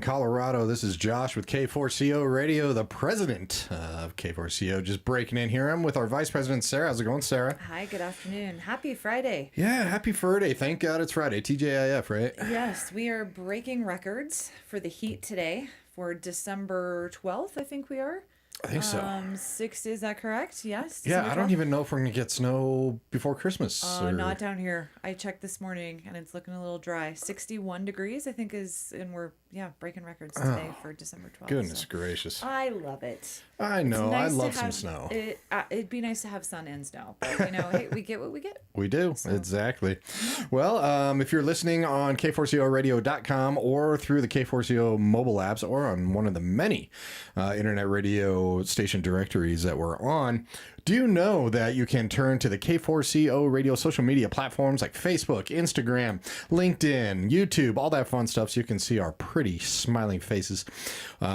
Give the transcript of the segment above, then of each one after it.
Colorado. This is Josh with K4CO Radio, the president of K4CO, just breaking in here. I'm with our vice president, Sarah. How's it going, Sarah? Hi, good afternoon. Happy Friday. Yeah, happy Friday. Thank God it's Friday. TJIF, right? Yes, we are breaking records for the heat today for December 12th, I think we are. I think so. 6, is that correct? Yes. Yeah, December I don't 12th? even know if we're going to get snow before Christmas. Not down here. I checked this morning and it's looking a little dry. 61 degrees, I think and we're breaking records today for December 12th. Goodness so. gracious. I love it. I know. Nice I love to some have, snow. It'd be nice to have sun and snow, but hey, we get what we get. We do. So. Exactly. Well, if you're listening on K4CORadio.com or through the K4CO mobile apps or on one of the many internet radio station directories that we're on, do you know that you can turn to the K4CO radio social media platforms like Facebook, Instagram, LinkedIn, YouTube, all that fun stuff, so you can see our pretty smiling faces. We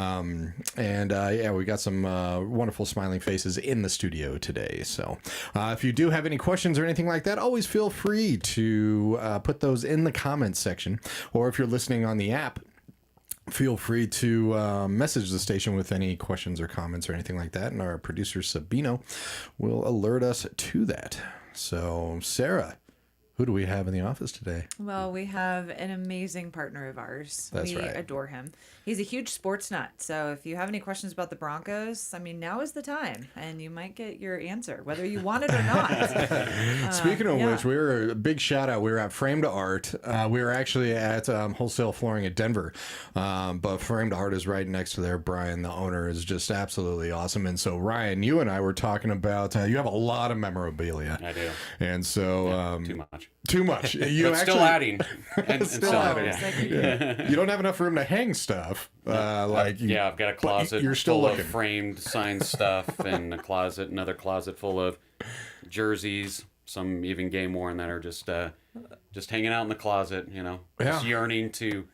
got some wonderful smiling faces in the studio today. So if you do have any questions or anything like that, always feel free to put those in the comments section. Or if you're listening on the app, feel free to message the station with any questions or comments or anything like that. And our producer, Sabino, will alert us to that. So, Sarah, who do we have in the office today? Well, we have an amazing partner of ours. That's right. We adore him. He's a huge sports nut. So if you have any questions about the Broncos, now is the time. And you might get your answer, whether you want it or not. Speaking of which, we were a big shout out. We were at Frame to Art. We were actually at Wholesale Flooring at Denver. But Frame to Art is right next to there. Brian, the owner, is just absolutely awesome. And so, Ryan, you and I were talking about, you have a lot of memorabilia. I do. And so... too much. Too much. You but still adding. And still adding. Yeah. You don't have enough room to hang stuff. I've got a closet you're still full looking. of framed signed stuff, and another closet full of jerseys, some even game worn that are just hanging out in the closet, just yearning to,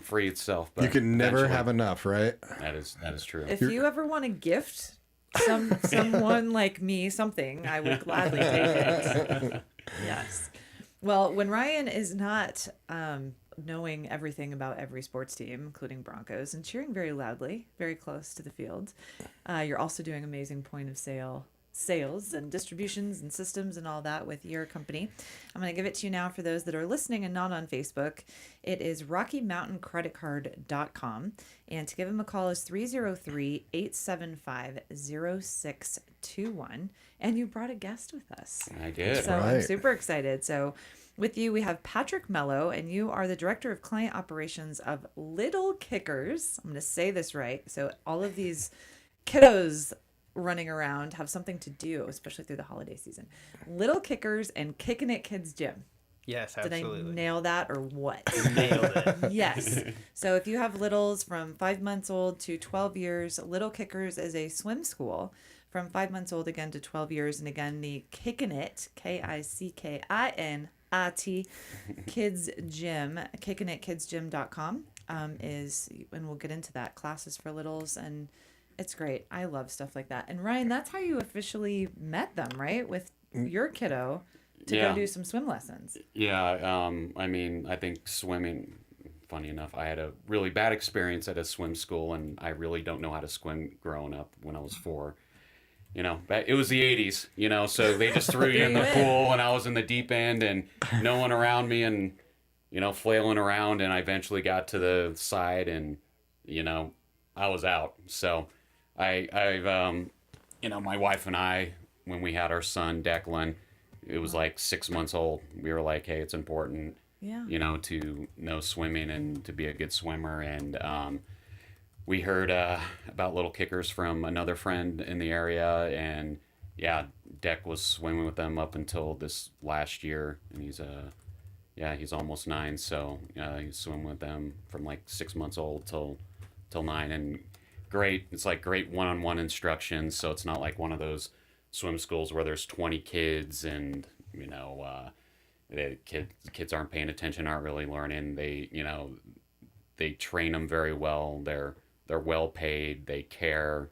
free itself. But you can never have enough, right? That is true. If you ever want to gift someone like me something, I would gladly take it. Yes. Well, when Ryan is not knowing everything about every sports team, including Broncos, and cheering very loudly, very close to the field, you're also doing amazing point of sales and distributions and systems and all that with your company. I'm going to give it to you now for those that are listening and not on Facebook. It is RockyMountainCreditCard.com, and to give him a call is 303-875-0621. And you brought a guest with us. I did. So I'm super excited. So with you, we have Patrick Mello, and you are the Director of Client Operations of Little Kickers. I'm going to say this right. So all of these kiddos running around have something to do, especially through the holiday season. Little Kickers and Kicking It Kids Gym. Yes, absolutely. Did I nail that or what? Nailed it. Yes. So if you have littles from 5 months old to 12 years, Little Kickers is a swim school from 5 months old again to 12 years. And again, the Kickin' It, KICKINIT Kids Gym, kickingitkidsgym.com is, and we'll get into that, classes for littles, and it's great. I love stuff like that. And Ryan, that's how you officially met them, right? With your kiddo to go do some swim lessons. Yeah. I think swimming, funny enough, I had a really bad experience at a swim school, and I really don't know how to swim growing up when I was 4. It was the 80s, so they just threw you in the pool, and I was in the deep end, and no one around me, and, flailing around, and I eventually got to the side, and, I was out. So I've my wife and I, when we had our son, Declan, it was like 6 months old. We were like, hey, it's important, to know swimming and to be a good swimmer. And we heard about Little Kickers from another friend in the area, and Deck was swimming with them up until this last year, and he's almost 9, so he's swimming with them from like 6 months old till 9, and great. It's like great one-on-one instruction, so it's not like one of those swim schools where there's 20 kids and the kids aren't paying attention, aren't really learning. They train them very well. They're well paid. They care,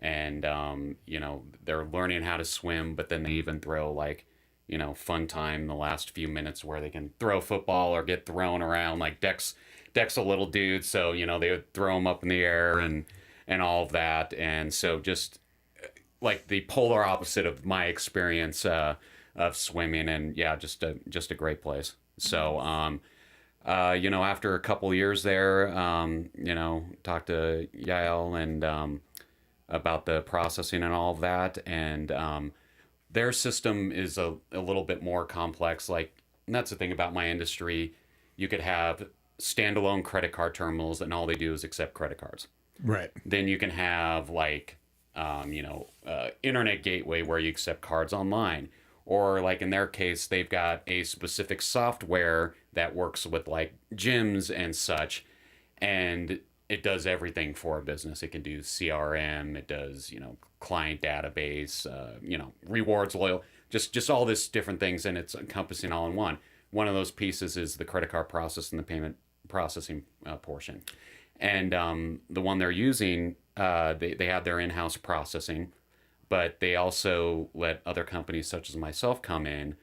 and they're learning how to swim. But then they even throw fun time the last few minutes where they can throw football or get thrown around. Like Dex Deck's a little dude, so they would throw him up in the air and all of that, and so just like the polar opposite of my experience of swimming, and yeah, just a great place. So after a couple years there, talked to Yael and about the processing and all of that, and their system is a little bit more complex. And that's the thing about my industry. You could have standalone credit card terminals, and all they do is accept credit cards. Right. Then you can have internet gateway where you accept cards online, or like in their case, they've got a specific software that works with like gyms and such, and it does everything for a business. It can do CRM, it does client database, rewards, loyal, just all this different things, and it's encompassing all in one. One of those pieces is the credit card process and the payment processing portion. And the one they're using, they have their in-house processing, but they also let other companies such as myself come in,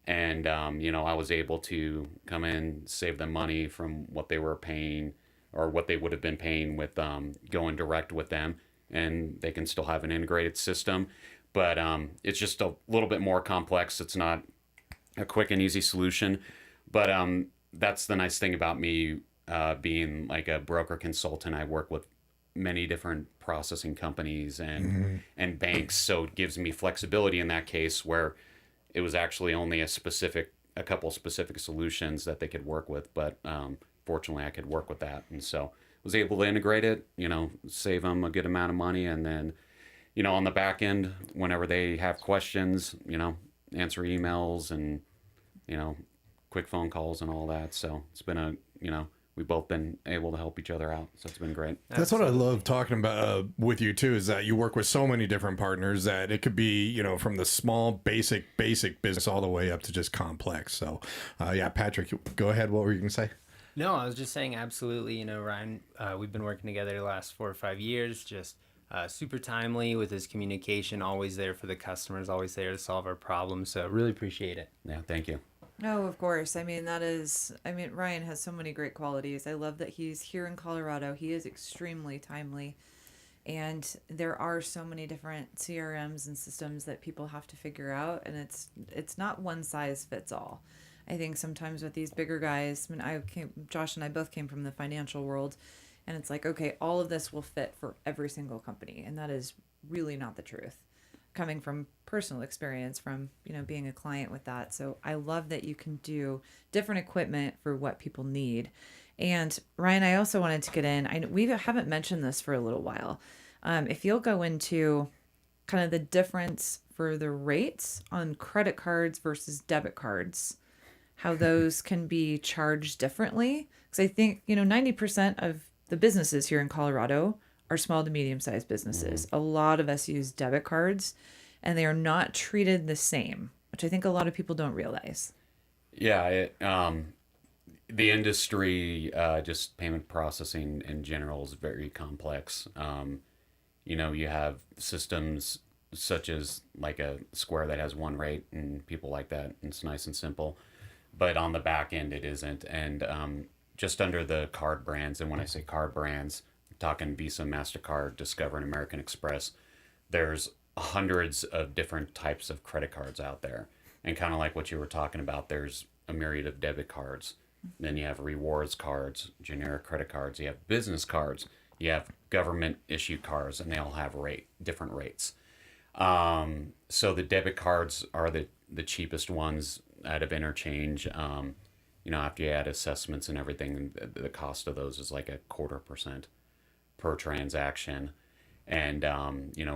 and I was able to come in, save them money from what they were paying or what they would have been paying with going direct with them, and they can still have an integrated system, but it's just a little bit more complex. It's not a quick and easy solution, but that's the nice thing about me being like a broker consultant. I work with many different processing companies and banks, so it gives me flexibility in that case where it was actually only a couple specific solutions that they could work with, but fortunately I could work with that, and so was able to integrate it, save them a good amount of money, and then on the back end, whenever they have questions, answer emails and quick phone calls and all that. So it's been we've both been able to help each other out. So it's been great. That's what I love talking about with you too, is that you work with so many different partners that it could be, from the small, basic business all the way up to just complex. So Patrick, go ahead. What were you going to say? No, I was just saying absolutely. Ryan, we've been working together the last 4 or 5 years, just super timely with his communication, always there for the customers, always there to solve our problems. So really appreciate it. Yeah, thank you. No, of course. Ryan has so many great qualities. I love that he's here in Colorado. He is extremely timely. And there are so many different CRMs and systems that people have to figure out. And it's not one size fits all. I think sometimes with these bigger guys, Josh and I both came from the financial world. And it's like, okay, all of this will fit for every single company. And that is really not the truth. Coming from personal experience from, being a client with that. So I love that you can do different equipment for what people need. And Ryan, I also wanted to get in, we haven't mentioned this for a little while. If you'll go into kind of the difference for the rates on credit cards versus debit cards, how those can be charged differently. Because I think, 90% of the businesses here in Colorado are small to medium-sized businesses. A lot of us use debit cards, and they are not treated the same, which I think a lot of people don't realize. Yeah, the industry, just payment processing in general, is very complex. You have systems such as like a Square that has one rate, and people like that, and it's nice and simple. But on the back end, it isn't. And just under the card brands, and when I say card brands, talking Visa, MasterCard, Discover, and American Express, there's hundreds of different types of credit cards out there. And kind of like what you were talking about, there's a myriad of debit cards. Then you have rewards cards, generic credit cards. You have business cards. You have government issued cards, and they all have different rates. So the debit cards are the cheapest ones out of interchange. After you add assessments and everything, the cost of those is like 0.25% per transaction. And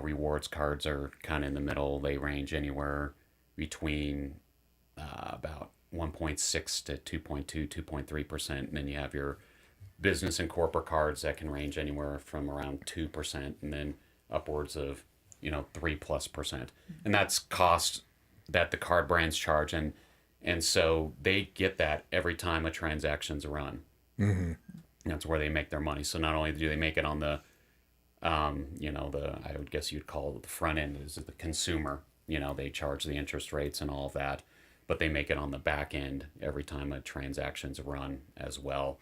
rewards cards are kind of in the middle. They range anywhere between about 1.6 to 2.2, 2.3%. And then you have your business and corporate cards that can range anywhere from around 2% and then upwards of 3+%. And that's cost that the card brands charge, and so they get that every time a transaction's run. Mm-hmm. That's where they make their money. So not only do they make it on the I would guess you'd call it the front end is the consumer. They charge the interest rates and all of that, but they make it on the back end every time a transaction's run as well.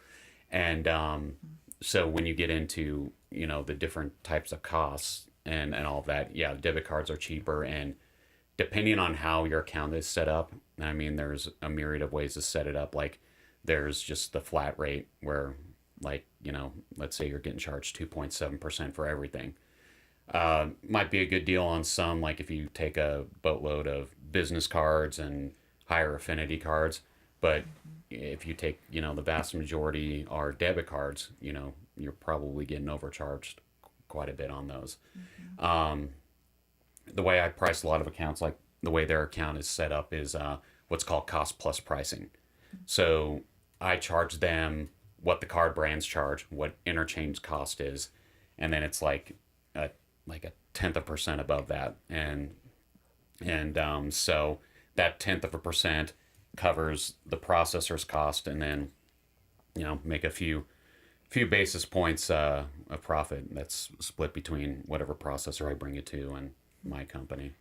And so when you get into, the different types of costs and all of that, yeah, debit cards are cheaper. And depending on how your account is set up, I mean, there's a myriad of ways to set it up. Like there's just the flat rate where, like, let's say you're getting charged 2.7% for everything. Might be a good deal on some, like if you take a boatload of business cards and higher affinity cards. But if you take, the vast majority are debit cards, you're probably getting overcharged quite a bit on those. The way I price a lot of accounts, like the way their account is set up is what's called cost plus pricing. So I charge them what the card brands charge, what interchange cost is, and then it's like a tenth of a percent above that, and so that tenth of a percent covers the processor's cost, and then make a few basis points of profit that's split between whatever processor I bring it to and my company.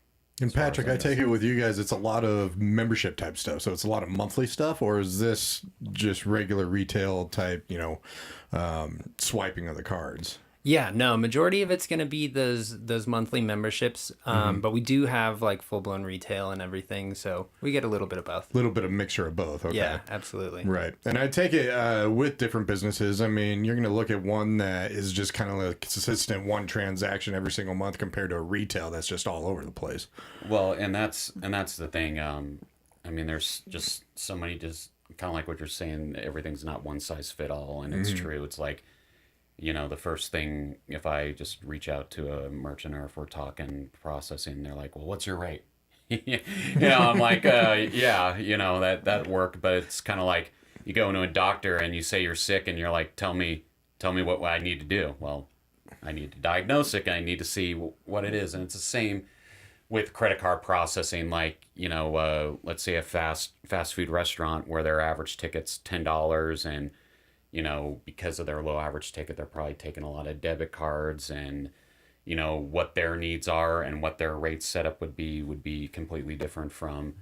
And Patrick, I take it with you guys, it's a lot of membership type stuff. So it's a lot of monthly stuff, or is this just regular retail type, swiping of the cards? Yeah, no, majority of it's going to be those monthly memberships, but we do have like full-blown retail and everything, so we get a little bit of both. A little bit of mixture of both, okay. Yeah, absolutely. Right. And I take it with different businesses, I mean, you're going to look at one that is just kind of like consistent one transaction every single month compared to a retail that's just all over the place. Well, and that's the thing. I mean, there's just so many, just kind of like what you're saying, everything's not one size fit all, and it's true. It's like, the first thing, if I just reach out to a merchant or if we're talking processing, they're like, well, what's your rate? I'm like, yeah, that worked. But it's kind of like you go into a doctor and you say you're sick and you're like, tell me what I need to do. Well, I need to diagnose it and I need to see what it is. And it's the same with credit card processing. Like, let's say a fast food restaurant where their average ticket's $10 and, because of their low average ticket, they're probably taking a lot of debit cards, and, what their needs are and what their rate setup would be completely different from,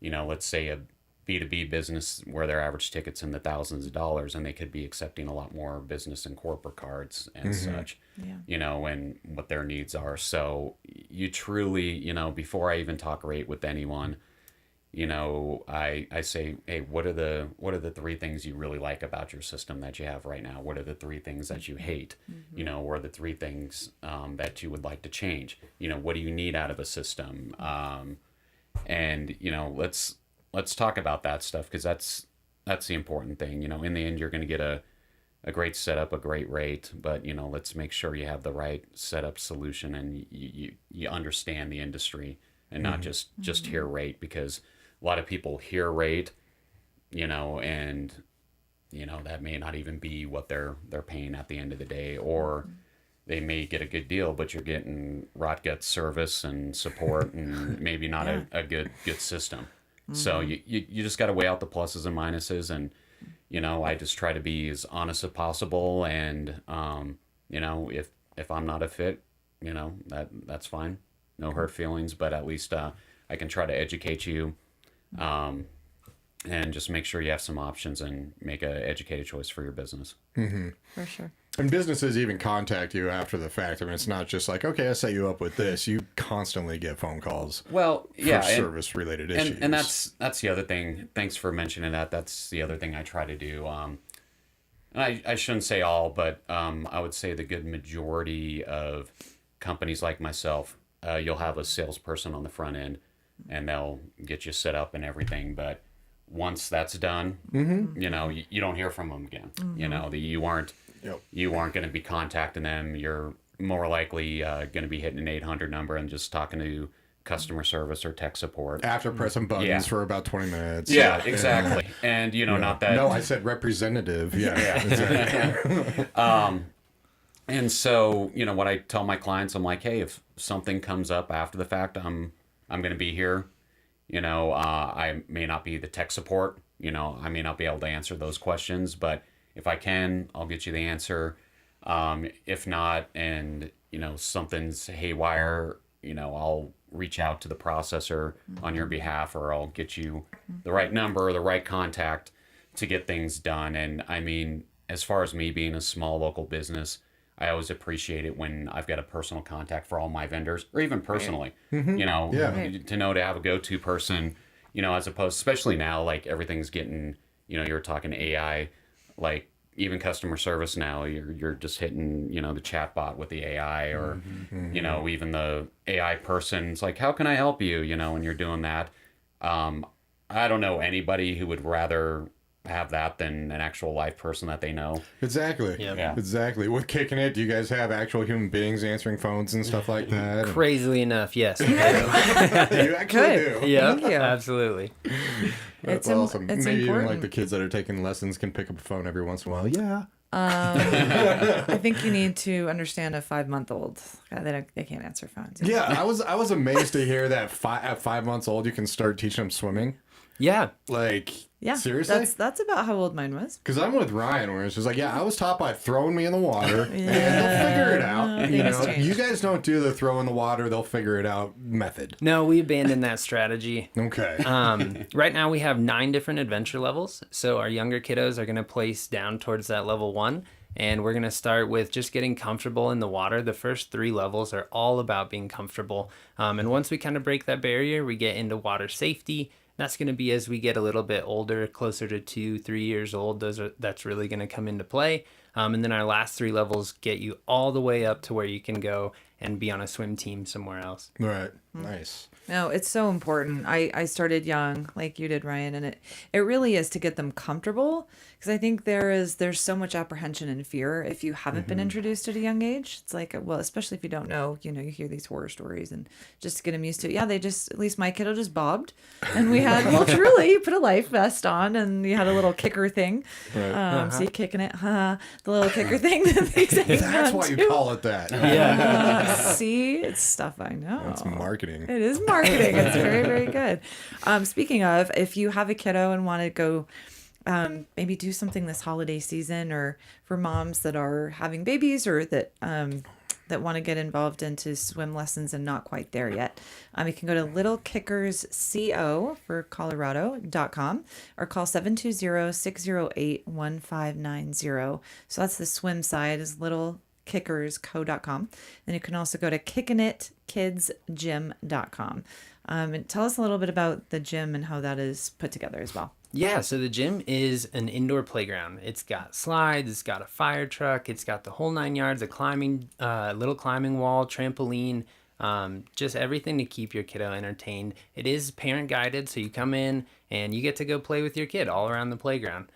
let's say a B2B business where their average ticket's in the thousands of dollars, and they could be accepting a lot more business and corporate cards and such, and what their needs are. So you truly, before I even talk rate with anyone, I say, hey, what are the three things you really like about your system that you have right now? What are the three things that you hate? Or the three things that you would like to change? What do you need out of a system? And let's talk about that stuff, because that's the important thing. In the end, you're going to get a great setup, a great rate, but let's make sure you have the right setup solution and you understand the industry and not just hear rate, because a lot of people hear rate, and that may not even be what they're paying at the end of the day, or they may get a good deal, but you're getting rot gut service and support and maybe not a good system. So you just got to weigh out the pluses and minuses, and I just try to be as honest as possible, and if I'm not a fit, that's fine, no hurt feelings, but at least I can try to educate you, and just make sure you have some options and make an educated choice for your business. For sure. And businesses even contact you after the fact. I mean, it's not just like, okay, I set you up with this. You constantly get phone calls. Well, yeah, for service-related issues. And that's the other thing. Thanks for mentioning that. That's the other thing I try to do. And I shouldn't say all, but I would say the good majority of companies like myself, you'll have a salesperson on the front end, and they'll get you set up and everything. But once that's done, you don't hear from them again. You aren't going to be contacting them. You're more likely going to be hitting an 800 number and just talking to customer service or tech support After pressing buttons for about 20 minutes. Yeah, exactly. And, not that... No, I said representative. Yeah. Exactly. And so, what I tell my clients, I'm like, hey, if something comes up after the fact, I'm going to be here. I may not be the tech support. I may not be able to answer those questions, but if I can, I'll get you the answer. If not, and, something's haywire, I'll reach out to the processor on your behalf, or I'll get you the right number or the right contact to get things done. And I mean, as far as me being a small local business, I always appreciate it when I've got a personal contact for all my vendors, or even personally, you know, to know to have a go-to person, you know, as opposed, especially now, like everything's getting, you know, you're talking AI, like even customer service now, you're just hitting, you know, the chat bot with the AI, or, you know, even the AI person. It's like, how can I help you? You know, when you're doing that. I don't know anybody who would rather have that than an actual live person that they know. Exactly. Yeah. Exactly. With Kicking It, do you guys have actual human beings answering phones and stuff like that? Crazily enough, yes. You actually do. Yeah, Thank you. absolutely. That's It's awesome. it's Maybe even important. like the kids that are taking lessons can pick up a phone every once in a while. Yeah. I think you need to understand a 5-month-old. They can't answer phones. Yeah, I was amazed to hear that at 5 months old you can start teaching them swimming. Yeah. Like, Yeah, seriously? that's about how old mine was. Because I'm with Ryan, where it's just like, yeah, I was taught by throwing me in the water, and they'll figure it out. You Things know, change. you guys don't do the throw in the water, they'll figure it out method. No, we abandoned that strategy. Okay. Right now we have 9 different adventure levels. So our younger kiddos are going to place down towards that level 1. And we're going to start with just getting comfortable in the water. The first 3 levels are all about being comfortable. And once we kind of break that barrier, we get into water safety. That's going to be as we get a little bit older, closer to 2-3 years old. That's really going to come into play. And then our last 3 levels get you all the way up to where you can go and be on a swim team somewhere else. Right. Nice. No, it's so important. I started young, like you did, Ryan, and it really is to get them comfortable, because I think there's so much apprehension and fear if you haven't been introduced at a young age. It's like, well, especially if you don't know, you hear these horror stories, and just to get them used to it. Yeah, at least my kiddo just bobbed, and we had, well, truly, you put a life vest on, and you had a little kicker thing. Right. So you kicking it, the little kicker thing. That's That's why you call it that. See, it's stuff I know. It's marketing. It is marketing. It's very, very good. Speaking of, if you have a kiddo and want to go maybe do something this holiday season, or for moms that are having babies, or that want to get involved into swim lessons and not quite there yet, you can go to littlekickersco for Colorado.com, or call 720-608-1590. So that's the swim side, is littlekickersco.com. Then you can also go to kickingitkidsgym.com. And tell us a little bit about the gym and how that is put together as well. Yeah, so the gym is an indoor playground. It's got slides, it's got a fire truck, it's got the whole 9 yards, a little climbing wall, trampoline, just everything to keep your kiddo entertained. It is parent guided, so you come in and you get to go play with your kid all around the playground.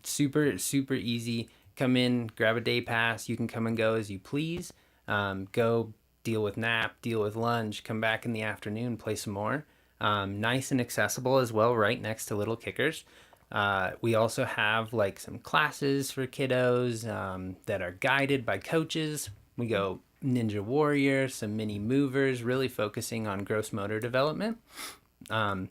Super, super easy. Come in, grab a day pass. You can come and go as you please. Go deal with nap, deal with lunch, come back in the afternoon, play some more. Nice and accessible as well, right next to Little Kickers. We also have like some classes for kiddos that are guided by coaches. We go Ninja Warrior, some mini movers, really focusing on gross motor development. And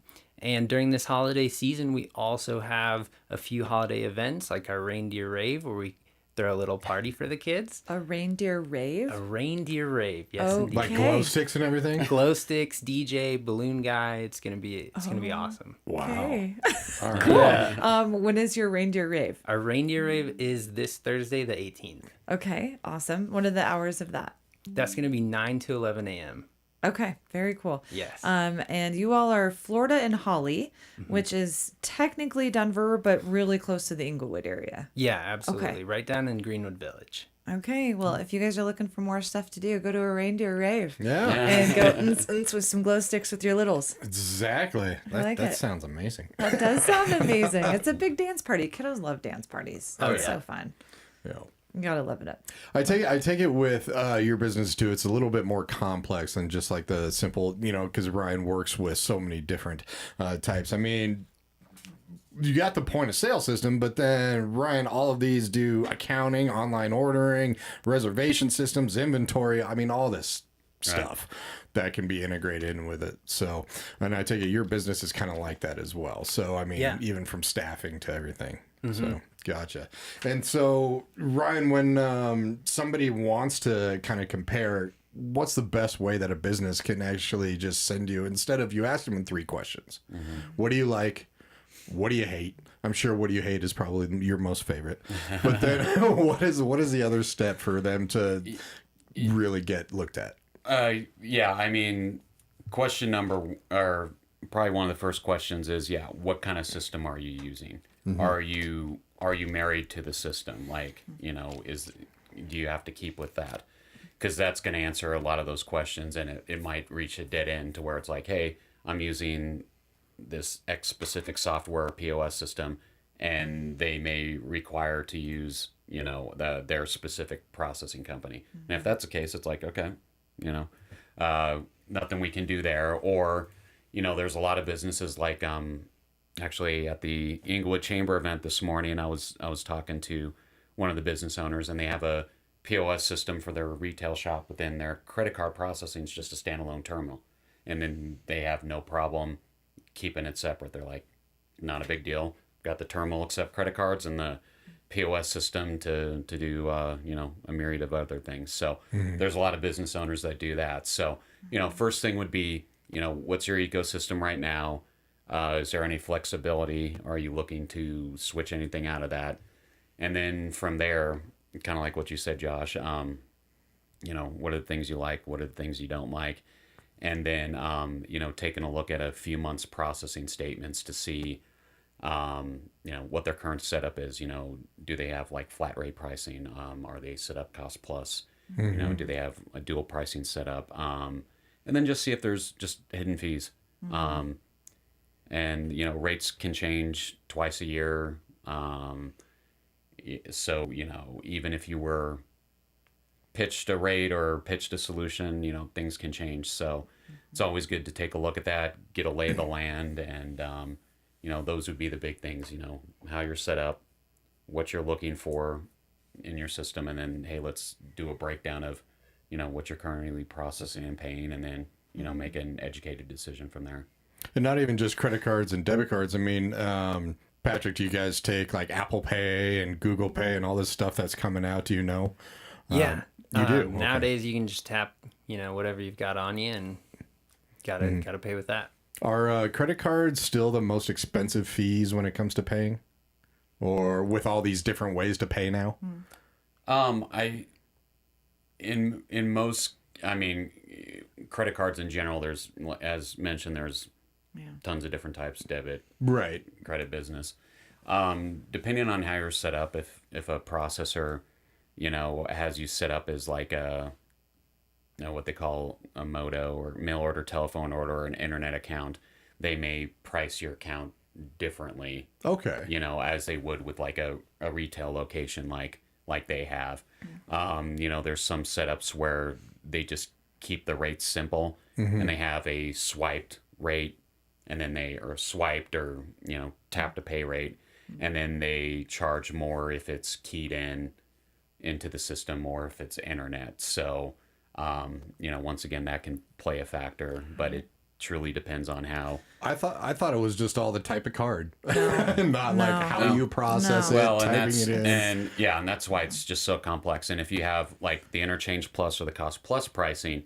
during this holiday season, we also have a few holiday events like our reindeer rave, where we throw a little party for the kids. A reindeer rave? A reindeer rave, yes, Oh, indeed. Like glow sticks and everything? Glow sticks, DJ, balloon guy. It's gonna be awesome. Wow. Okay. All right. Yeah. When is your reindeer rave? Our reindeer rave is this Thursday, the 18th. Okay, awesome. What are the hours of that? That's gonna be 9 to 11 a.m. Okay, very cool. Yes. And you all are Florida and Holly, which is technically Denver, but really close to the Inglewood area. Yeah, absolutely. Okay. Right down in Greenwood Village. Okay, well, if you guys are looking for more stuff to do, go to a reindeer rave. Yeah. And go with some glow sticks with your littles. Exactly. like That it. sounds amazing. That does sound amazing. It's a big dance party. Kiddos love dance parties. Oh, It's yeah. so fun. Yeah. You gotta live it up. I take it with your business too. It's a little bit more complex than just like the simple, because Ryan works with so many different types. I mean, you got the point of sale system, but then Ryan, all of these do accounting, online ordering, reservation systems, inventory. I mean, all this stuff that can be integrated in with it. So, and I take it your business is kind of like that as well. So, I mean, Yeah. even from staffing to everything. So, gotcha. And so, Ryan, when somebody wants to kind of compare, what's the best way that a business can actually just send you, instead of you ask them in 3 questions? What do you like? what do you hate? I'm sure what do you hate is probably your most favorite. But then what is the other step for them to really get looked at? Yeah, I mean, question number, or probably one of the first questions is, yeah, what kind of system are you using? Are you married to the system? Like, you know, do you have to keep with that? Because that's going to answer a lot of those questions, and it might reach a dead end to where it's like, hey, I'm using this X specific software POS system, and they may require to use, you know, their specific processing company. And if that's the case, it's like, okay, you know, nothing we can do there. Or, you know, there's a lot of businesses like, actually at the Inglewood Chamber event this morning, I was talking to one of the business owners, and they have a POS system for their retail shop, but then their credit card processing is just a standalone terminal. And then they have no problem keeping it separate. They're like, not a big deal. Got the terminal accept credit cards and the POS system to do, you know, a myriad of other things. So there's a lot of business owners that do that. So, you know, first thing would be, you know, what's your ecosystem right now? Is there any flexibility? Are you looking to switch anything out of that? And then from there, kind of like what you said, Josh, you know, what are the things you like? What are the things you don't like? And then, you know, taking a look at a few months processing statements to see, you know, what their current setup is. You know, do they have like flat rate pricing? Are they set up cost plus? You know, do they have a dual pricing setup? And then just see if there's just hidden fees. And, you know, rates can change twice a year. So, you know, even if you were pitched a rate or pitched a solution, you know, things can change. So it's always good to take a look at that, get a lay of the land. And, you know, those would be the big things, you know, how you're set up, what you're looking for in your system. And then, hey, let's do a breakdown of, you know, what you're currently processing and paying, and then, you know, make an educated decision from there. And not even just credit cards and debit cards. I mean, Patrick, do you guys take like Apple Pay and Google Pay and all this stuff that's coming out? Do you know? Yeah. You do? Okay. Nowadays, you can just tap, you know, whatever you've got on you, and gotta pay with that. Are credit cards still the most expensive fees when it comes to paying? Or with all these different ways to pay now? In most, I mean, credit cards in general, there's, as mentioned, there's tons of different types, debit, right, credit, business. Depending on how you're set up, if a processor, you know, has you set up as like a, you know, what they call a MODO or mail order, telephone order, or an internet account, they may price your account differently. Okay. You know, as they would with like a retail location like they have. You know, there's some setups where they just keep the rates simple, and they have a swiped rate, and then they are swiped or, you know, tap to pay rate, and then they charge more if it's keyed into the system or if it's internet. So, you know, once again, that can play a factor, but it truly depends on how. I thought it was just all the type of card, not like how you process it, well, typing it in. And yeah, and that's why it's just so complex. And if you have like the interchange plus or the cost plus pricing,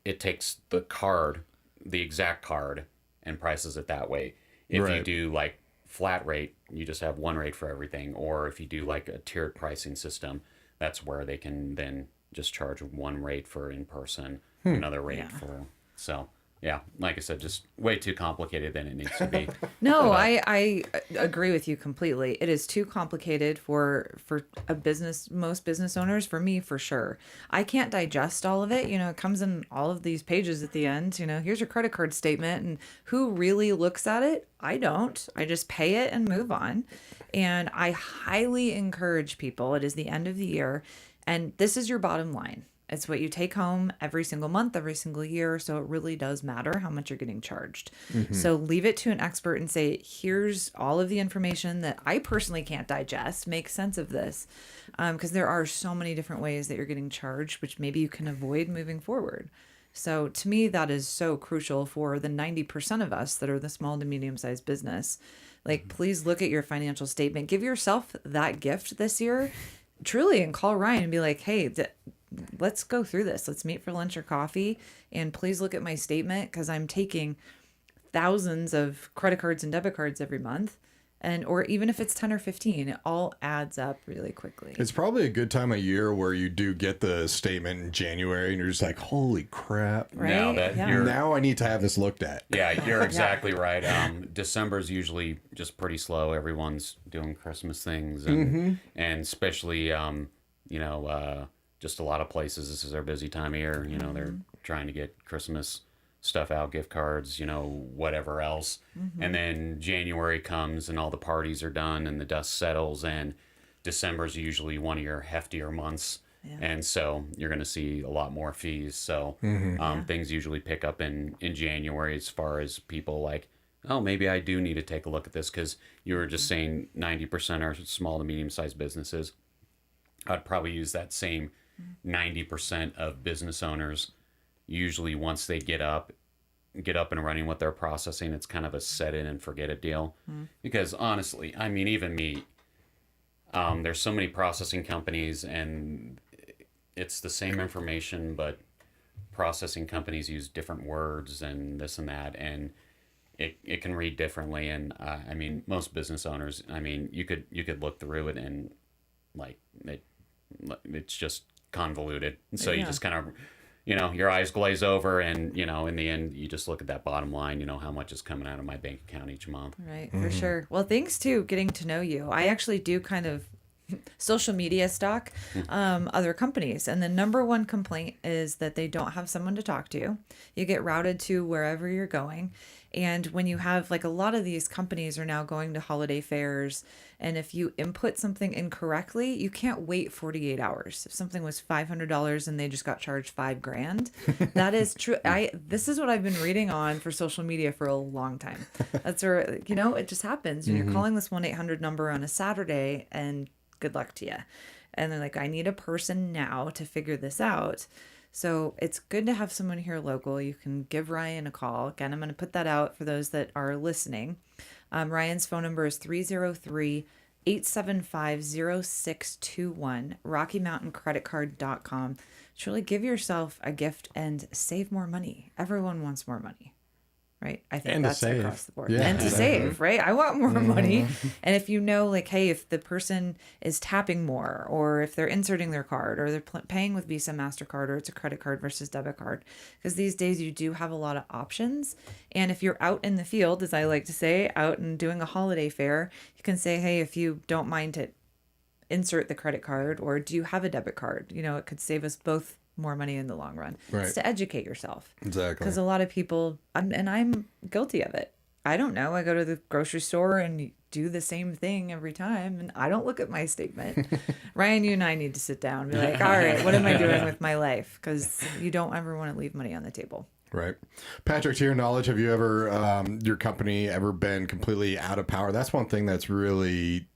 it takes the card, the exact card, and prices it that way. If you do like flat rate, you just have one rate for everything. Or if you do like a tiered pricing system, that's where they can then just charge one rate for in person, another rate for so. Yeah, like I said, just way too complicated than it needs to be. No, I agree with you completely. It is too complicated for a business, most business owners, for me for sure. I can't digest all of it. You know, it comes in all of these pages at the end. You know, here's your credit card statement, and who really looks at it? I don't. I just pay it and move on. And I highly encourage people, it is the end of the year, and this is your bottom line. It's what you take home every single month, every single year. So it really does matter how much you're getting charged. So leave it to an expert and say, here's all of the information that I personally can't digest. Make sense of this. Because there are so many different ways that you're getting charged, which maybe you can avoid moving forward. So to me, that is so crucial for the 90% of us that are the small to medium-sized business. Like, please look at your financial statement. Give yourself that gift this year, truly, and call Ryan and be like, hey, let's go through this. Let's meet for lunch or coffee. And please look at my statement, because I'm taking thousands of credit cards and debit cards every month. And or even if it's 10 or 15, it all adds up really quickly. It's probably a good time of year where you do get the statement in January and you're just like, holy crap. Right? Now that Yeah. you're Now I need to have this looked at. Yeah, you're exactly right. December's usually just pretty slow. Everyone's doing Christmas things, and especially just a lot of places. This is their busy time of year. You know, they're trying to get Christmas stuff out, gift cards, whatever else. And then January comes and all the parties are done and the dust settles, and December's usually one of your heftier months. Yeah. And so you're going to see a lot more fees. So things usually pick up in January as far as people like, oh, maybe I do need to take a look at this, because you were just saying 90% are small to medium-sized businesses. I'd probably use that same 90% of business owners. Usually once they get up and running with their processing, it's kind of a set in and forget it deal. Because honestly, I mean, even me, there's so many processing companies and it's the same information, but processing companies use different words and this and that, and it can read differently. And I mean, most business owners, I mean, you could look through it and like it's just convoluted. And so you just kind of, your eyes glaze over, and, in the end, you just look at that bottom line, how much is coming out of my bank account each month. Right, for sure. Well, thanks to getting to know you. I actually do kind of social media stalk other companies. And the number one complaint is that they don't have someone to talk to. You get routed to wherever you're going. And when you have, like, a lot of these companies are now going to holiday fairs, and if you input something incorrectly, you can't wait 48 hours. If something was $500 and they just got charged $5,000, that is true. This is what I've been reading on for social media for a long time. That's where, it just happens. And you're calling this 1-800 number on a Saturday, and good luck to you. And they're like, I need a person now to figure this out. So it's good to have someone here local. You can give Ryan a call. Again, I'm going to put that out for those that are listening. Ryan's phone number is 303-875-0621, RockyMountainCreditCard.com. Truly give yourself a gift and save more money. Everyone wants more money. Right. I think that's across the board. Yeah. And to save, right? I want more money. And if like, hey, if the person is tapping more, or if they're inserting their card, or they're paying with Visa, MasterCard, or it's a credit card versus debit card, because these days you do have a lot of options. And if you're out in the field, as I like to say, out and doing a holiday fair, you can say, hey, if you don't mind to insert the credit card, or do you have a debit card? It could save us both more money in the long run. Right. It's to educate yourself. Exactly. Because a lot of people, and I'm guilty of it. I don't know. I go to the grocery store and do the same thing every time, and I don't look at my statement. Ryan, you and I need to sit down and be like, all right, what am I doing with my life? Because you don't ever want to leave money on the table. Right. Patrick, to your knowledge, have you ever, your company ever been completely out of power? That's one thing that's really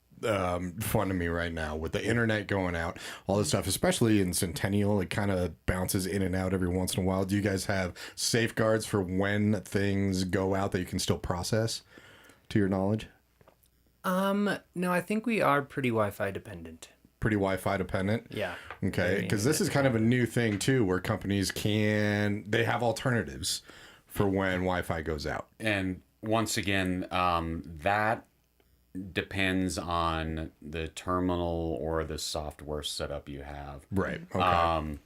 fun to me right now with the internet going out, all this stuff, especially in Centennial. It kind of bounces in and out every once in a while. Do you guys have safeguards for when things go out that you can still process, to your knowledge? No, I think we are pretty Wi-Fi dependent. Pretty Wi-Fi dependent? Yeah. Okay, because this is kind of a new thing too, where companies they have alternatives for when Wi-Fi goes out. And once again, that depends on the terminal or the software setup you have. Right. Okay.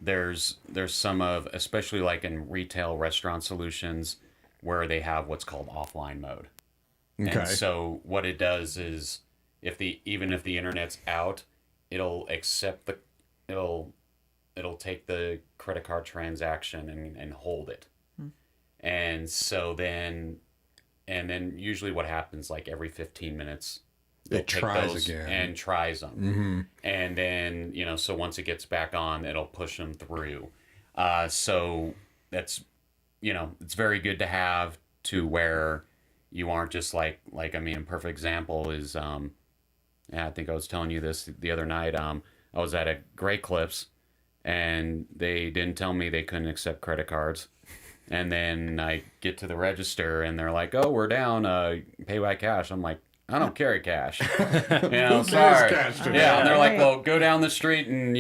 There's some of, especially like in retail restaurant solutions, where they have what's called offline mode. Okay. And so what it does is, even if the internet's out, it'll take the credit card transaction and hold it. And so then usually what happens, like every 15 minutes, it tries again and tries them. And then, so once it gets back on, it'll push them through. So that's, it's very good to have, to where you aren't just like, I mean, a perfect example is, I think I was telling you this the other night. I was at a Great Clips, and they didn't tell me they couldn't accept credit cards. And then I get to the register, and they're like, "Oh, we're down. Pay by cash." I'm like, "I don't carry cash." Sorry. Cash today? Yeah, and they're like, "Well, go down the street and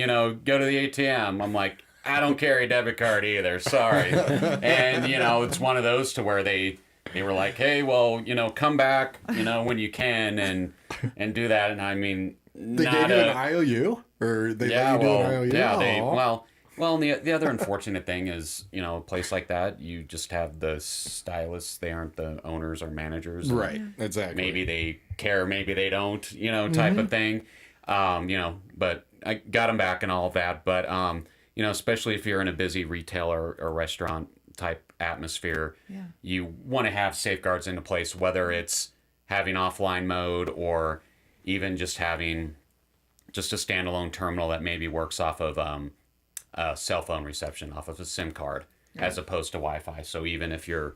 go to the ATM." I'm like, "I don't carry a debit card either. Sorry." And it's one of those to where they they were like, hey, well, come back, when you can and do that. And I mean, They gave you an IOU, or they let you do an IOU? yeah, Aw. and the other unfortunate thing is, a place like that, you just have the stylists. They aren't the owners or managers. Right, exactly. Maybe they care, maybe they don't, type of thing. But I got them back and all of that. But, especially if you're in a busy retailer or restaurant type atmosphere, you want to have safeguards into place, whether it's having offline mode or even just having just a standalone terminal that maybe works off of a cell phone reception, off of a SIM card, as opposed to Wi-Fi. So even if your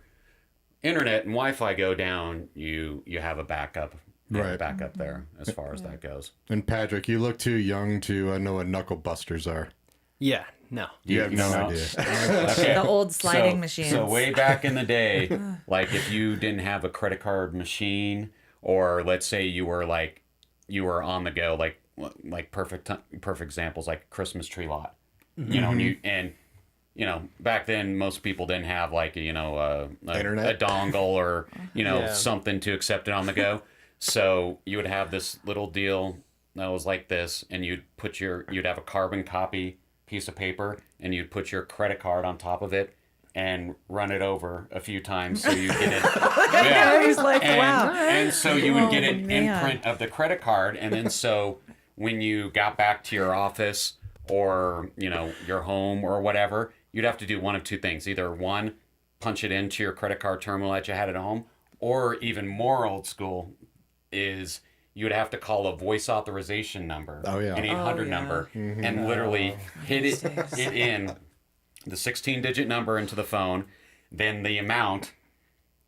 internet and Wi-Fi go down, you have a backup. Right. Backup there as far as that goes. And Patrick, you look too young to know what knuckle busters are. Yeah, no. You have no idea. Okay. The old sliding so, machines. So way back in the day, like if you didn't have a credit card machine, or let's say you were on the go, like perfect examples, like Christmas tree lot, and back then most people didn't have Internet? a dongle or something to accept it on the go. So you would have this little deal that was like this, and you'd have a carbon copy piece of paper, and you'd put your credit card on top of it and run it over a few times so you get it. He's like, wow. And so you would get an man. imprint of the credit card, and then so when you got back to your office or your home or whatever, you'd have to do one of two things: either one, punch it into your credit card terminal that you had at home, or even more old school is you would have to call a voice authorization number, an 800 number, and literally hit it in the 16-digit number into the phone, then the amount,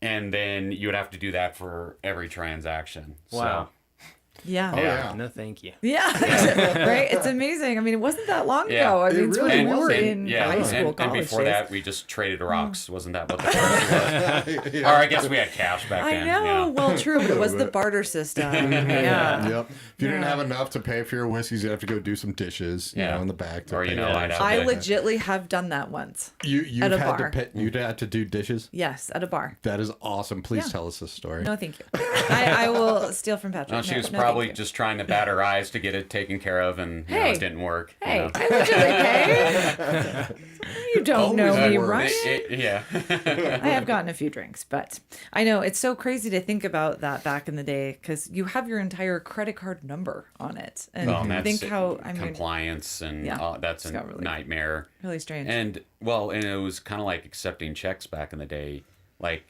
and then you would have to do that for every transaction. Wow. Yeah. Yeah. No, thank you. Yeah. Right? It's amazing. I mean, it wasn't that long ago. I mean, it's really when we were in high school, and college before days. that, we just traded rocks. Wasn't that what the currency was? Or I guess we had cash back I then. know. Well, true, but it was the barter system. Yeah. Yep. If you didn't have enough to pay for your whiskeys, you'd have to go do some dishes, in the back. To Or, pay I'd have I to- legitly have done that once. you've at a had bar. to pay, you'd had to do dishes. Yes, at a bar. That is awesome. Please Yeah. tell us this story. No, thank you. I will steal from Patrick. No, she was no, probably thank you. just trying to bat her eyes to get it taken care of, and Hey. it didn't work. Hey, I legitly pay. You don't know me, works. Ryan. Yeah. I have gotten a few drinks, but I know it's so crazy to think about that back in the day because you have your entire credit card number on it, and Well, and that's think how compliance and Yeah. that's a It's got really- nightmare. really strange. And it was kind of like accepting checks back in the day. Like,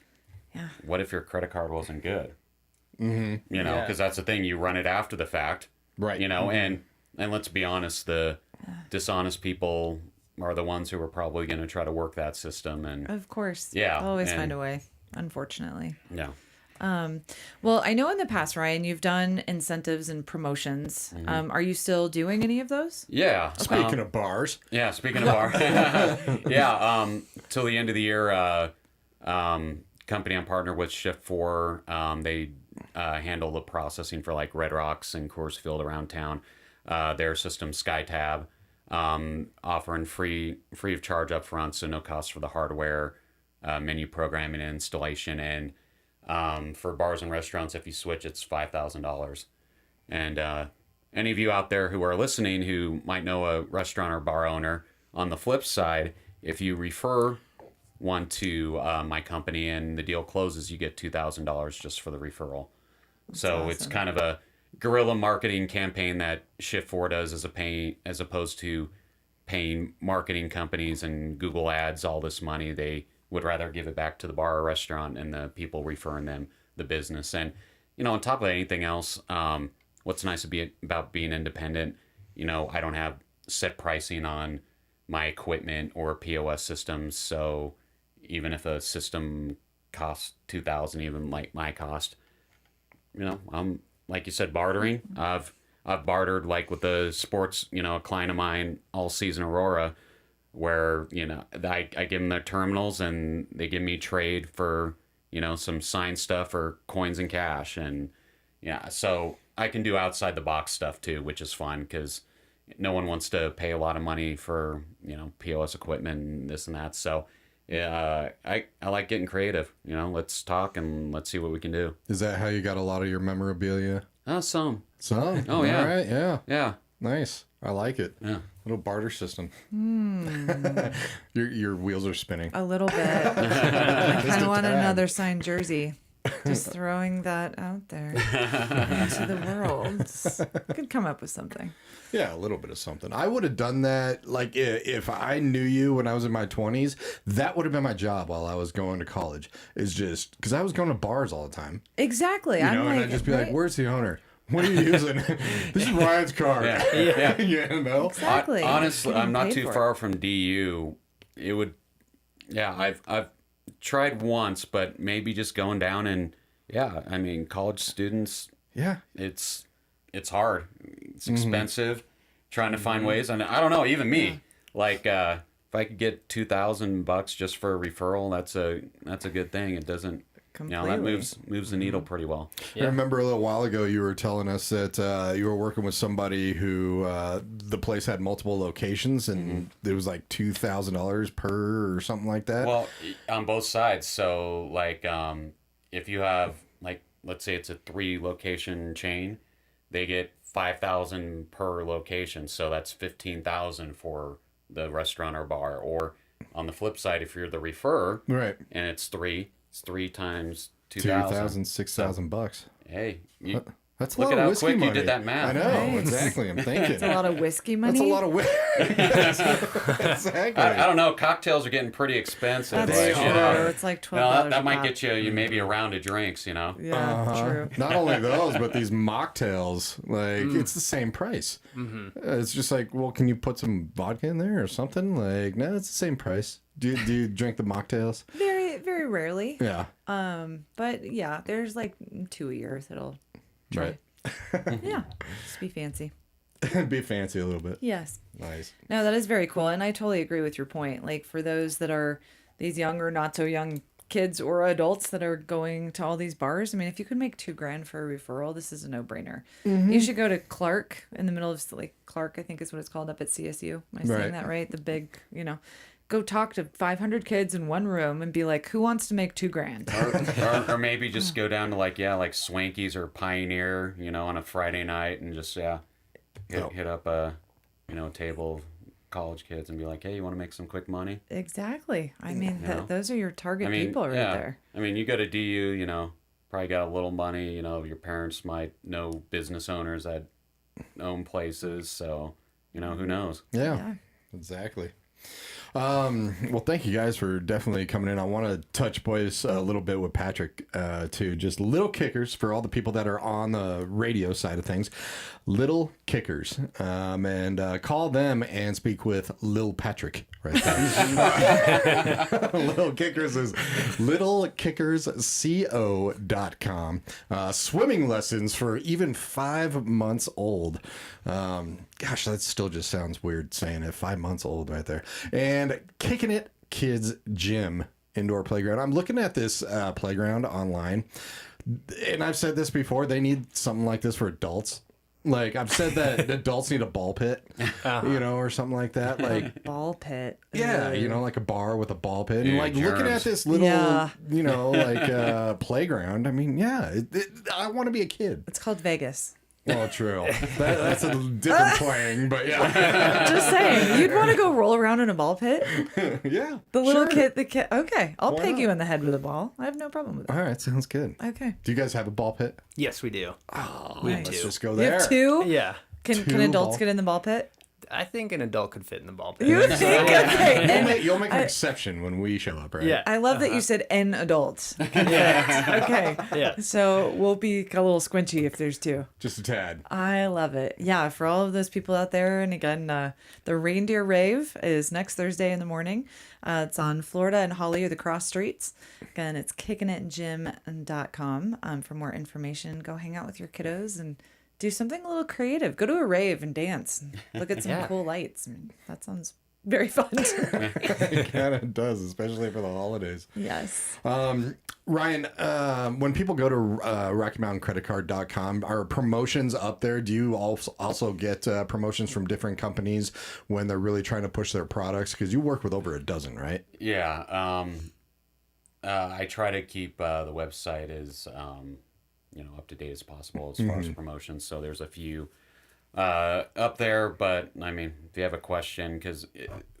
Yeah. what if your credit card wasn't good? Because Yeah. that's the thing. You run it after the fact, Right. And let's be honest, the dishonest people are the ones who are probably going to try to work that system. And Of course, Yeah, They'll always and- find a way. Unfortunately. yeah. Well, I know in the past, Ryan, you've done incentives and promotions. Are you still doing any of those? Yeah. Speaking of bars, Yeah, speaking of bar, till the end of the year, company I'm partnered with, Shift 4, they handle the processing for like Red Rocks and Coors Field around town. Their system, SkyTab, offering free of charge up front, so no cost for the hardware, menu programming and installation. And for bars and restaurants, if you switch, it's $5,000. And any of you out there who are listening who might know a restaurant or bar owner, on the flip side, if you refer one to my company and the deal closes, you get $2,000 just for the referral. So it's awesome. kind of a guerrilla marketing campaign that Shift 4 does as opposed to paying marketing companies and Google ads all this money. They would rather give it back to the bar or restaurant and the people referring them the business. And, on top of anything else, what's nice about being independent, I don't have set pricing on my equipment or POS systems. So even if a system costs $2,000, even like my cost, I'm, like you said, bartering. I've bartered like with the sports, a client of mine, All Season Aurora, where, I give them their terminals and they give me trade for, some signed stuff or coins and cash. And so I can do outside the box stuff too, which is fun because no one wants to pay a lot of money for, POS equipment and this and that. So yeah, I like getting creative. Let's talk and let's see what we can do. Is that how you got a lot of your memorabilia? Some. Some. Oh, yeah. All right. Yeah. Yeah. Nice. I like it. Yeah. Little barter system. Your wheels are spinning. A little bit. I kind of want another signed jersey. Just throwing that out there into the world. Could come up with something. Yeah, a little bit of something. I would have done that, like, if I knew you when I was in my 20s, that would have been my job while I was going to college. Is just, because I was going to bars all the time. Exactly. And I'd just be like, where's the owner? What are you using? This is Ryan's car. Yeah. Exactly. Honestly, I'm not paid too for far from DU. It would, I've tried once, but maybe just going down and, college students, Yeah. it's hard. It's expensive. Trying to find ways, and I don't know. Even me, like, if I could get $2,000 just for a referral, that's a good thing. It doesn't, that moves the needle pretty well. I remember a little while ago you were telling us that you were working with somebody who the place had multiple locations, and it was like $2,000 per or something like that. Well, on both sides. So, like, if you have, like, let's say it's a 3-location chain, they get $5,000 per location, so that's $15,000 for the restaurant or bar. Or on the flip side, if you're the referrer, right, and it's 3 times $2,000, $6,000. Hey, that's a look lot at of how whiskey quick money. you did that math. I know, Right. exactly. I'm thinking. It's a lot of whiskey money. That's a lot of whiskey. Exactly. I don't know. Cocktails are getting pretty expensive. That's They true. are. It's like $12 that a might pop. get you maybe a round of drinks. Yeah, Uh-huh. true. Not only those, but these mocktails, like, it's the same price. It's just like, well, can you put some vodka in there or something? Like, no, it's the same price. Do you drink the mocktails? Very, very rarely. Yeah. But yeah, there's like 2 a year that'll try. Right. Yeah, just be fancy. Be fancy a little bit. Yes. Nice. No, that is very cool. And I totally agree with your point. Like, for those that are these young or not so young kids or adults that are going to all these bars, I mean, if you could make $2,000 for a referral, this is a no-brainer. You should go to Clark in the middle of, like, Clark, I think is what it's called, up at CSU. Am I saying Right. that right? The big, go talk to 500 kids in one room and be like, who wants to make $2,000? or maybe just go down to like Swanky's or Pioneer, on a Friday night, and just hit up a table of college kids and be like, hey, you want to make some quick money? Exactly. I mean, those are your target I mean, people right there. I mean, you go to DU, probably got a little money. Your parents might know business owners that own places, so who knows? Yeah. Exactly. Well, thank you guys for definitely coming in. I want to touch base a little bit with Patrick, too. Just little kickers for all the people that are on the radio side of things. Little kickers. And call them and speak with Lil Patrick right there. Little kickers is littlekickersco.com. Swimming lessons for even 5 months old. Gosh, that still just sounds weird saying it. 5 months old right there. And Kicking It Kids Gym indoor playground. I'm looking at this playground online, and I've said this before. They need something like this for adults. Like, I've said that adults need a ball pit, or something like that. Like, Ball pit. yeah, Ugh. like a bar with a ball pit. And Yeah, like looking at germs. this little, Yeah. playground. I mean, yeah, I want to be a kid. It's called Vegas. Oh, true. That's a different playing, but yeah. Just saying, you'd want to go roll around in a ball pit. Yeah. The little sure. kid, okay, I'll Why peg not? you in the head with a ball. I have no problem with that. All right, sounds good. Okay. Do you guys have a ball pit? Yes, we do. Oh, We let's do. just go You there. have two? Yeah. Can Two adults ball- get in the ball pit? I think an adult could fit in the ball pit. You think? Okay. You'll make an exception when we show up, right? Yeah. I love that you said an adult. Okay. Yeah. So we'll be a little squinchy if there's two. Just a tad. I love it. Yeah, for all of those people out there. And again, the Reindeer Rave is next Thursday in the morning. It's on Florida and Holly are the cross streets. Again, it's kickingitgym.com. For more information, go hang out with your kiddos and do something a little creative. Go to a rave and dance. And look at some Yeah. cool lights. I mean, that sounds very fun. It kind of does, especially for the holidays. Yes. Ryan, when people go to RockyMountainCreditCard.com, are promotions up there? Do you also get promotions from different companies when they're really trying to push their products? Because you work with over a dozen, right? Yeah. I try to keep the website as up to date as possible as far as promotions. So there's a few up there, but I mean, if you have a question, because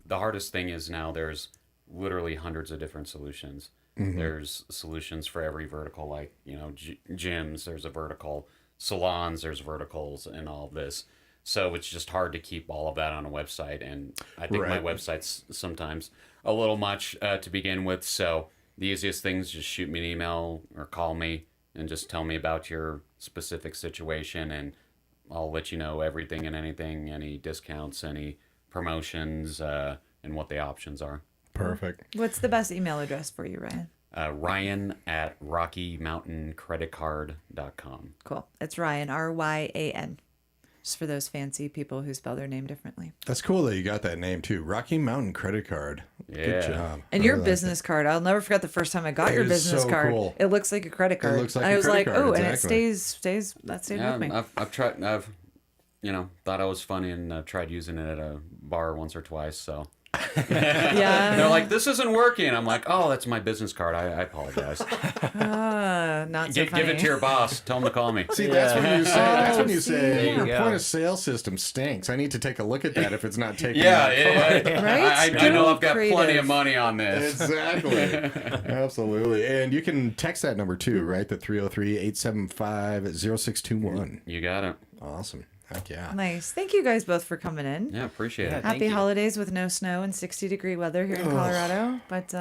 the hardest thing is now there's literally hundreds of different solutions. There's solutions for every vertical, like gyms. There's a vertical, salons. There's verticals, and all of this. So it's just hard to keep all of that on a website, and I think my website's sometimes a little much to begin with. So the easiest thing is just shoot me an email or call me and just tell me about your specific situation, and I'll let you know everything and anything, any discounts, any promotions, and what the options are. Perfect. What's the best email address for you, Ryan? Ryan at RockyMountainCreditCard.com. Cool. It's Ryan, Ryan. Just for those fancy people who spell their name differently. That's cool that you got that name too. Rocky Mountain Credit Card. Yeah. Good job. And your business card, I'll never forget the first time I got It your is business so card. cool. It looks like a credit card. It looks like and a I was credit like, card, oh, and it exactly. stays that stayed Yeah, with me. I've tried. I've thought it was funny and tried using it at a bar once or twice. So Yeah. they're like, "This isn't working." I'm like, "Oh, that's my business card. I apologize. Not so funny. Give it to your boss. Tell him to call me." See, that's when you say. That's when you see. say There you your go. point of sale system stinks. I need to take a look at that if it's not taking. Yeah, that card. Right? I know I've got Creative. plenty of money on this. Exactly. Absolutely. And you can text that number too, right? The 303-875-0621. You got it. Awesome. Heck yeah. Nice. Thank you guys both for coming in. Yeah, appreciate Yeah. it. Thank Happy you. holidays with no snow and 60-degree weather here in Colorado. But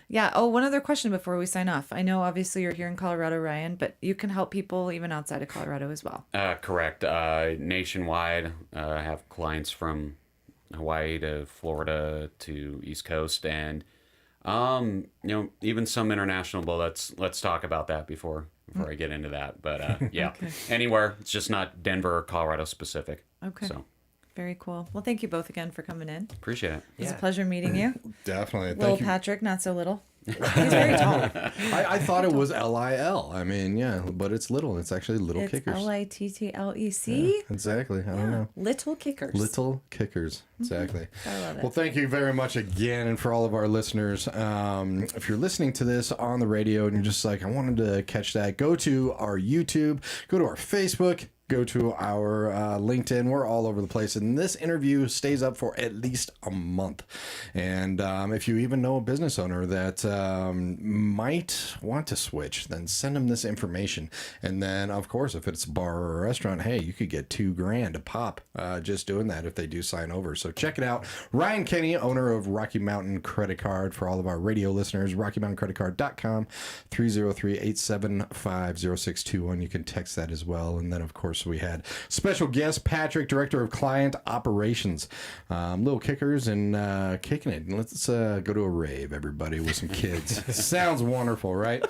yeah. Oh, one other question before we sign off. I know obviously you're here in Colorado, Ryan, but you can help people even outside of Colorado as well. Correct. Nationwide, I have clients from Hawaii to Florida to East Coast, and even some international. But let's talk about that before I get into that. But yeah, anywhere. It's just not Denver or Colorado specific. Okay. So Very cool. Well, thank you both again for coming in. appreciate it. It was a pleasure meeting you. Definitely. Little Thank you. Patrick, not so little. He's very tall. I thought it was Lil. I mean, yeah, but it's little. It's actually Little It's Kickers. Littlec. Exactly. I don't know. Little Kickers. Little Kickers. Exactly. I love it. Well, thank you very much again. And for all of our listeners, if you're listening to this on the radio and you're just like, I wanted to catch that, go to our YouTube, go to our Facebook, go to our LinkedIn. We're all over the place. And this interview stays up for at least a month. And if you even know a business owner that might want to switch, then send them this information. And then, of course, if it's a bar or a restaurant, hey, you could get $2,000 a pop just doing that if they do sign over. So check it out. Ryan Kenny, owner of Rocky Mountain Credit Card. For all of our radio listeners, RockyMountainCreditCard.com, 303-875-0621. You can text that as well. And then, of course, we had special guest Patrick, Director of Client Operations. Little Kickers and kicking it. Let's go to a rave, everybody, with some kids. Sounds wonderful, right?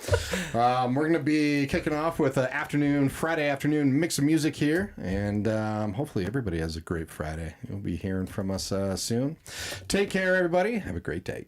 We're going to be kicking off with an Friday afternoon mix of music here. And hopefully everybody has a great Friday. You'll be hearing from us soon. Take care, everybody. Have a great day.